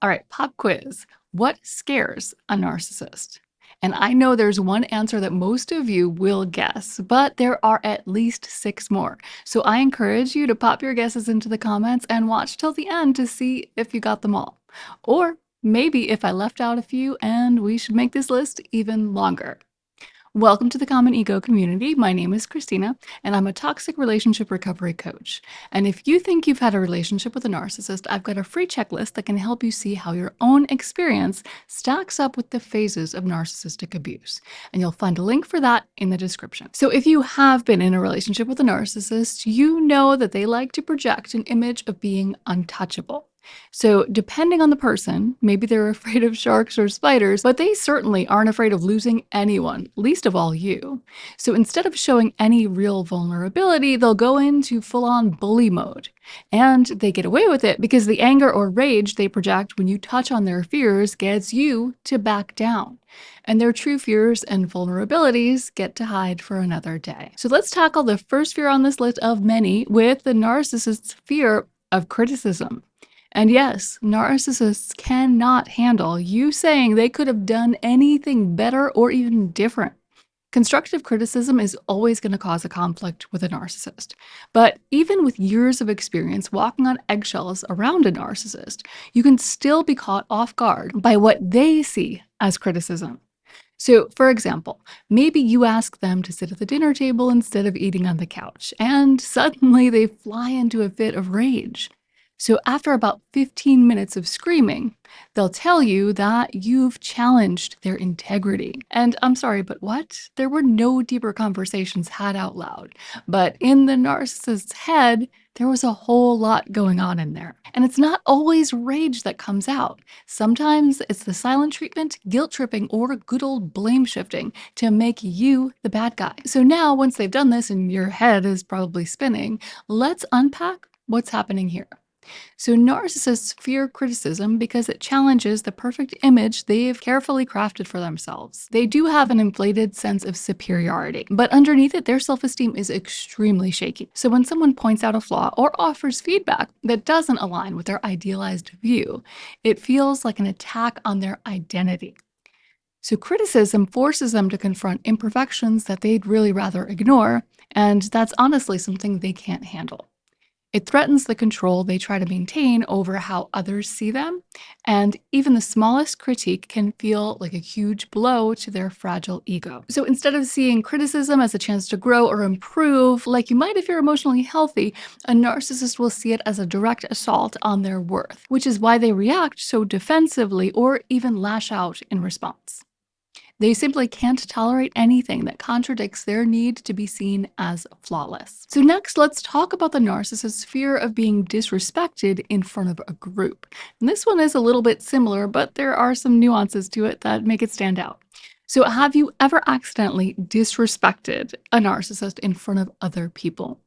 All right, pop quiz. What scares a narcissist? And I know there's one answer that most of you will guess, but there are at least 6 more. So I encourage you to pop your guesses into the comments and watch till the end to see if you got them all. Or maybe if I left out a few and we should make this list even longer. Welcome to the Common Ego community. My name is Christina, and I'm a toxic relationship recovery coach. And if you think you've had a relationship with a narcissist, I've got a free checklist that can help you see how your own experience stacks up with the phases of narcissistic abuse. And you'll find a link for that in the description. So if you have been in a relationship with a narcissist, you know that they like to project an image of being untouchable. So, depending on the person, maybe they're afraid of sharks or spiders, but they certainly aren't afraid of losing anyone, least of all you. So, instead of showing any real vulnerability, they'll go into full on bully mode. And they get away with it because the anger or rage they project when you touch on their fears gets you to back down. And their true fears and vulnerabilities get to hide for another day. So, let's tackle the first fear on this list of many with the narcissist's fear of criticism. And yes, narcissists cannot handle you saying they could have done anything better or even different. Constructive criticism is always going to cause a conflict with a narcissist. But even with years of experience walking on eggshells around a narcissist, you can still be caught off guard by what they see as criticism. So, for example, maybe you ask them to sit at the dinner table instead of eating on the couch, and suddenly they fly into a fit of rage. So, after about 15 minutes of screaming, they'll tell you that you've challenged their integrity. And I'm sorry, but what? There were no deeper conversations had out loud. But in the narcissist's head, there was a whole lot going on in there. And it's not always rage that comes out. Sometimes it's the silent treatment, guilt tripping, or good old blame shifting to make you the bad guy. So now, once they've done this and your head is probably spinning, let's unpack what's happening here. So, narcissists fear criticism because it challenges the perfect image they've carefully crafted for themselves. They do have an inflated sense of superiority, but underneath it, their self esteem is extremely shaky. So, when someone points out a flaw or offers feedback that doesn't align with their idealized view, it feels like an attack on their identity. So, criticism forces them to confront imperfections that they'd really rather ignore, and that's honestly something they can't handle. It threatens the control they try to maintain over how others see them, and even the smallest critique can feel like a huge blow to their fragile ego. So instead of seeing criticism as a chance to grow or improve, like you might if you're emotionally healthy, a narcissist will see it as a direct assault on their worth, which is why they react so defensively or even lash out in response. They simply can't tolerate anything that contradicts their need to be seen as flawless. So next, let's talk about the narcissist's fear of being disrespected in front of a group. And this one is a little bit similar, but there are some nuances to it that make it stand out. So have you ever accidentally disrespected a narcissist in front of other people?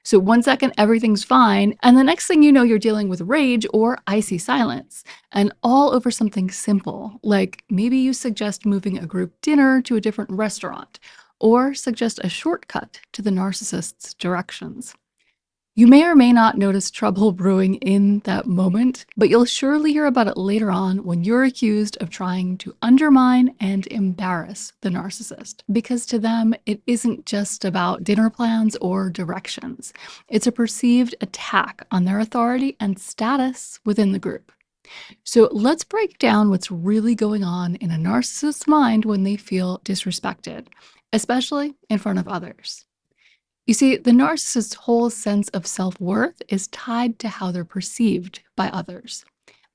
So one second everything's fine, and the next thing you know, you're dealing with rage or icy silence, and all over something simple, like maybe you suggest moving a group dinner to a different restaurant, or suggest a shortcut to the narcissist's directions. You may or may not notice trouble brewing in that moment, but you'll surely hear about it later on when you're accused of trying to undermine and embarrass the narcissist. Because to them, it isn't just about dinner plans or directions. It's a perceived attack on their authority and status within the group. So let's break down what's really going on in a narcissist's mind when they feel disrespected, especially in front of others. You see, the narcissist's whole sense of self worth is tied to how they're perceived by others.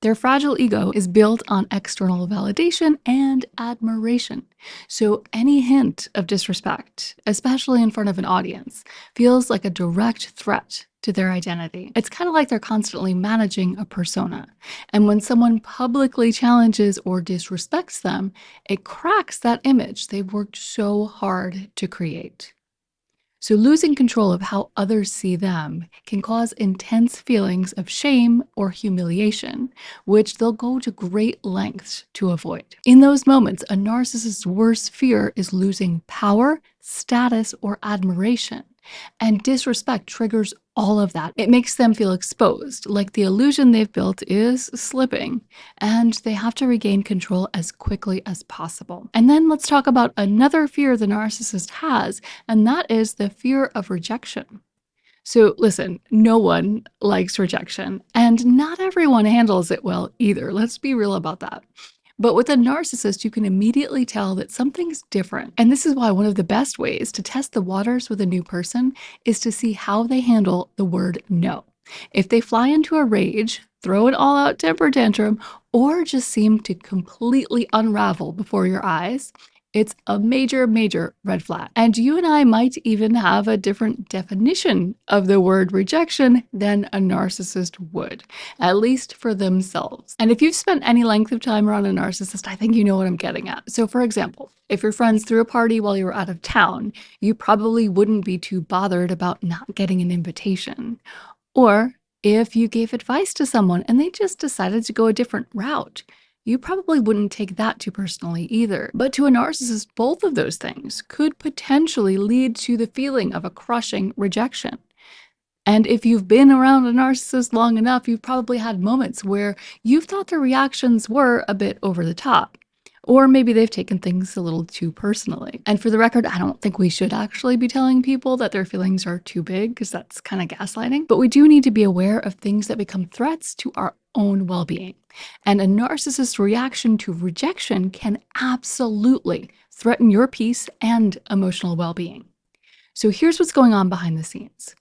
Their fragile ego is built on external validation and admiration. So any hint of disrespect, especially in front of an audience, feels like a direct threat to their identity. It's kind of like they're constantly managing a persona. And when someone publicly challenges or disrespects them, it cracks that image they've worked so hard to create. So, losing control of how others see them can cause intense feelings of shame or humiliation, which they'll go to great lengths to avoid. In those moments, a narcissist's worst fear is losing power, status, or admiration. And disrespect triggers all of that. It makes them feel exposed, like the illusion they've built is slipping, and they have to regain control as quickly as possible. And then let's talk about another fear the narcissist has, and that is the fear of rejection. So, listen, no one likes rejection, and not everyone handles it well either. Let's be real about that. But with a narcissist, you can immediately tell that something's different. And this is why one of the best ways to test the waters with a new person is to see how they handle the word no. If they fly into a rage, throw an all out temper tantrum, or just seem to completely unravel before your eyes, it's a major, major red flag. And you and I might even have a different definition of the word rejection than a narcissist would, at least for themselves. And if you've spent any length of time around a narcissist, I think you know what I'm getting at. So, for example, if your friends threw a party while you were out of town, you probably wouldn't be too bothered about not getting an invitation. Or if you gave advice to someone and they just decided to go a different route, you probably wouldn't take that too personally either. But to a narcissist, both of those things could potentially lead to the feeling of a crushing rejection. And if you've been around a narcissist long enough, you've probably had moments where you've thought their reactions were a bit over the top. Or maybe they've taken things a little too personally. And for the record, I don't think we should actually be telling people that their feelings are too big, because that's kind of gaslighting. But we do need to be aware of things that become threats to our own well being. And a narcissist's reaction to rejection can absolutely threaten your peace and emotional well being. So here's what's going on behind the scenes.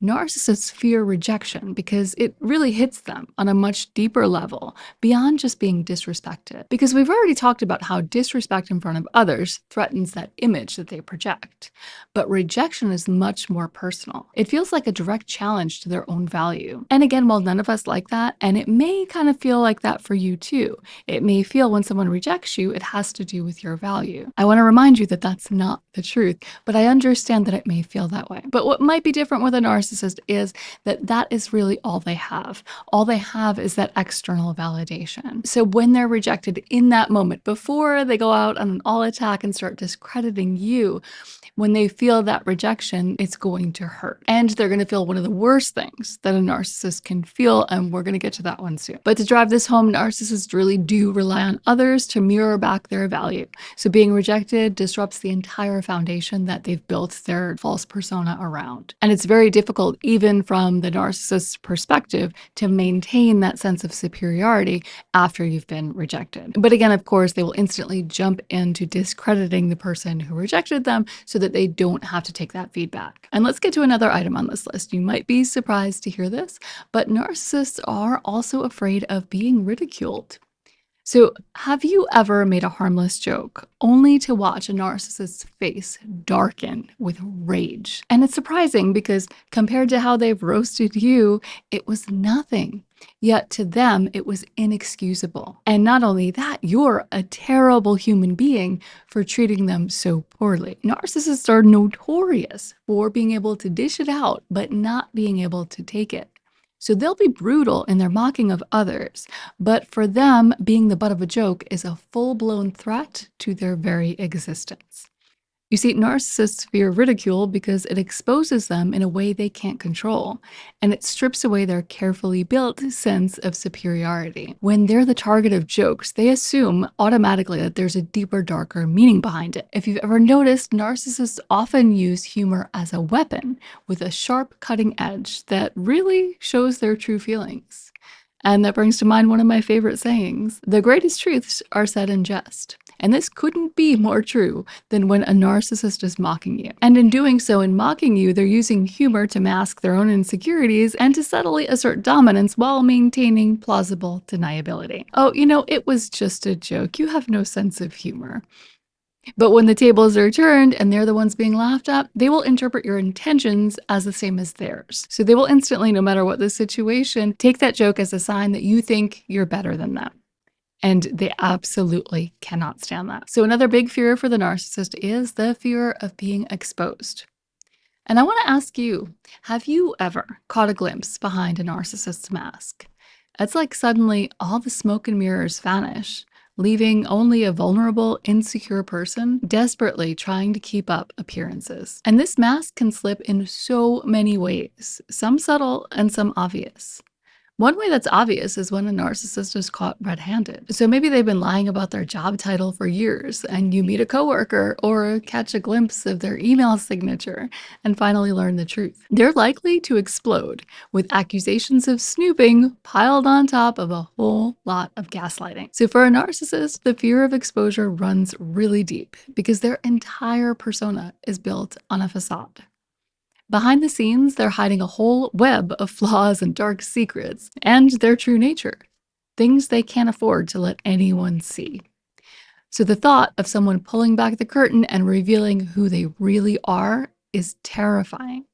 Narcissists fear rejection because it really hits them on a much deeper level beyond just being disrespected. Because we've already talked about how disrespect in front of others threatens that image that they project. But rejection is much more personal. It feels like a direct challenge to their own value. And again, while none of us like that, and it may kind of feel like that for you too, it may feel when someone rejects you, it has to do with your value. I want to remind you that that's not the truth, but I understand that it may feel that way. But what might be different with a narcissist is that that is really all they have. All they have is that external validation. So when they're rejected in that moment, before they go out on an all attack and start discrediting you, when they feel that rejection, it's going to hurt. And they're going to feel one of the worst things that a narcissist can feel, and we're going to get to that one soon. But to drive this home, narcissists really do rely on others to mirror back their value. So being rejected disrupts the entire foundation that they've built their false persona around. And it's very difficult, even from the narcissist's perspective, to maintain that sense of superiority after you've been rejected. But again, of course, they will instantly jump into discrediting the person who rejected them so that they don't have to take that feedback. And let's get to another item on this list. You might be surprised to hear this, but narcissists are also afraid of being ridiculed. So, have you ever made a harmless joke only to watch a narcissist's face darken with rage? And it's surprising because compared to how they've roasted you, it was nothing. Yet to them, it was inexcusable. And not only that, you're a terrible human being for treating them so poorly. Narcissists are notorious for being able to dish it out, but not being able to take it. So they'll be brutal in their mocking of others, but for them, being the butt of a joke is a full-blown threat to their very existence. You see, narcissists fear ridicule because it exposes them in a way they can't control, and it strips away their carefully built sense of superiority. When they're the target of jokes, they assume automatically that there's a deeper, darker meaning behind it. If you've ever noticed, narcissists often use humor as a weapon with a sharp, cutting edge that really shows their true feelings. And that brings to mind one of my favorite sayings: the greatest truths are said in jest. And this couldn't be more true than when a narcissist is mocking you. And in doing so, in mocking you, they're using humor to mask their own insecurities and to subtly assert dominance while maintaining plausible deniability. Oh, it was just a joke. You have no sense of humor. But when the tables are turned and they're the ones being laughed at, they will interpret your intentions as the same as theirs. So they will instantly, no matter what the situation, take that joke as a sign that you think you're better than them. And they absolutely cannot stand that. So another big fear for the narcissist is the fear of being exposed. And I want to ask you, have you ever caught a glimpse behind a narcissist's mask? It's like suddenly all the smoke and mirrors vanish leaving only a vulnerable, insecure person desperately trying to keep up appearances. And this mask can slip in so many ways, some subtle and some obvious. One way that's obvious is when a narcissist is caught red-handed. So maybe they've been lying about their job title for years, and you meet a coworker or catch a glimpse of their email signature and finally learn the truth. They're likely to explode with accusations of snooping piled on top of a whole lot of gaslighting. So for a narcissist, the fear of exposure runs really deep because their entire persona is built on a facade. Behind the scenes, they're hiding a whole web of flaws and dark secrets, and their true nature, things they can't afford to let anyone see. So the thought of someone pulling back the curtain and revealing who they really are is terrifying.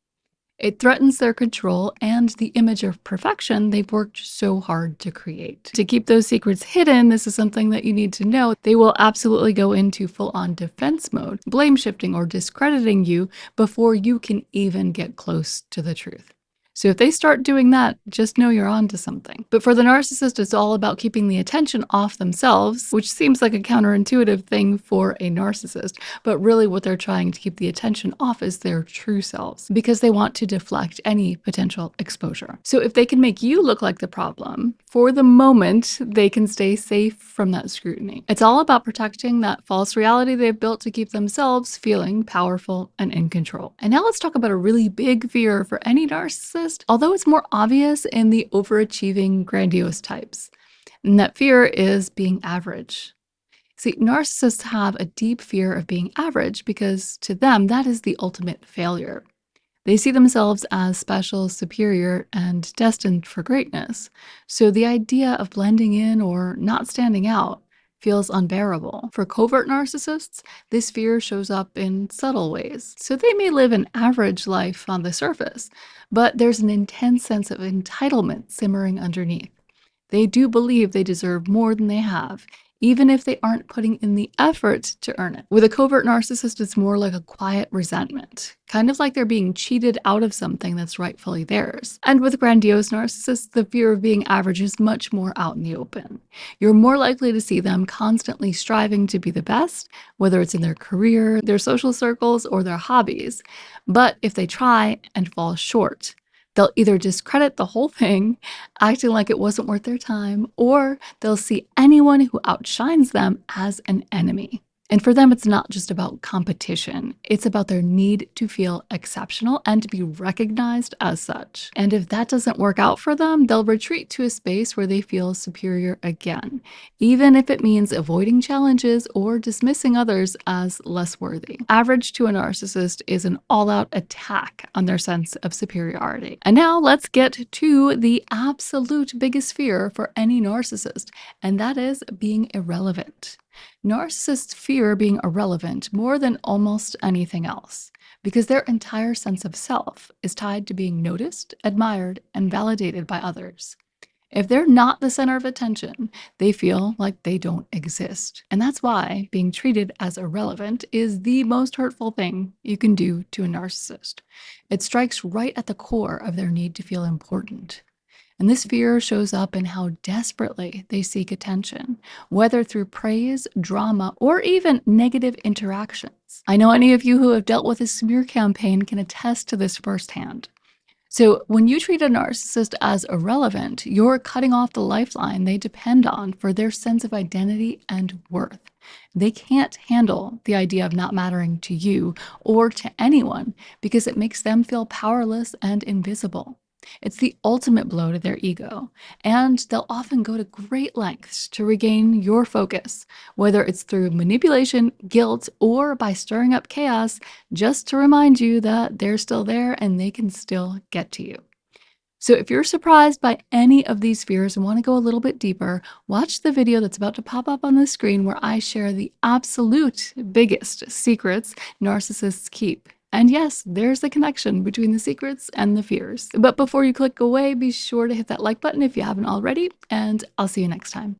It threatens their control and the image of perfection they've worked so hard to create. To keep those secrets hidden, this is something that you need to know. They will absolutely go into full-on defense mode, blame shifting or discrediting you before you can even get close to the truth. So if they start doing that, just know you're onto something. But for the narcissist, it's all about keeping the attention off themselves, which seems like a counterintuitive thing for a narcissist. But really what they're trying to keep the attention off is their true selves because they want to deflect any potential exposure. So if they can make you look like the problem, for the moment, they can stay safe from that scrutiny. It's all about protecting that false reality they've built to keep themselves feeling powerful and in control. And now let's talk about a really big fear for any narcissist, although it's more obvious in the overachieving, grandiose types. And that fear is being average. See, narcissists have a deep fear of being average because to them, that is the ultimate failure. They see themselves as special, superior, and destined for greatness. So the idea of blending in or not standing out feels unbearable. For covert narcissists, this fear shows up in subtle ways. So they may live an average life on the surface, but there's an intense sense of entitlement simmering underneath. They do believe they deserve more than they have, even if they aren't putting in the effort to earn it. With a covert narcissist, it's more like a quiet resentment, kind of like they're being cheated out of something that's rightfully theirs. And with grandiose narcissists, the fear of being average is much more out in the open. You're more likely to see them constantly striving to be the best, whether it's in their career, their social circles, or their hobbies. But if they try and fall short, they'll either discredit the whole thing, acting like it wasn't worth their time, or they'll see anyone who outshines them as an enemy. And for them, it's not just about competition. It's about their need to feel exceptional and to be recognized as such. And if that doesn't work out for them, they'll retreat to a space where they feel superior again, even if it means avoiding challenges or dismissing others as less worthy. Average to a narcissist is an all-out attack on their sense of superiority. And now let's get to the absolute biggest fear for any narcissist, and that is being irrelevant. Narcissists fear being irrelevant more than almost anything else because their entire sense of self is tied to being noticed, admired, and validated by others. If they're not the center of attention, they feel like they don't exist. And that's why being treated as irrelevant is the most hurtful thing you can do to a narcissist. It strikes right at the core of their need to feel important. And this fear shows up in how desperately they seek attention, whether through praise, drama, or even negative interactions. I know any of you who have dealt with a smear campaign can attest to this firsthand. So when you treat a narcissist as irrelevant, you're cutting off the lifeline they depend on for their sense of identity and worth. They can't handle the idea of not mattering to you or to anyone because it makes them feel powerless and invisible. It's the ultimate blow to their ego, and they'll often go to great lengths to regain your focus, whether it's through manipulation, guilt, or by stirring up chaos, just to remind you that they're still there and they can still get to you. So if you're surprised by any of these fears and want to go a little bit deeper, watch the video that's about to pop up on the screen where I share the absolute biggest secrets narcissists keep. And yes, there's a connection between the secrets and the fears. But before you click away, be sure to hit that like button if you haven't already, and I'll see you next time.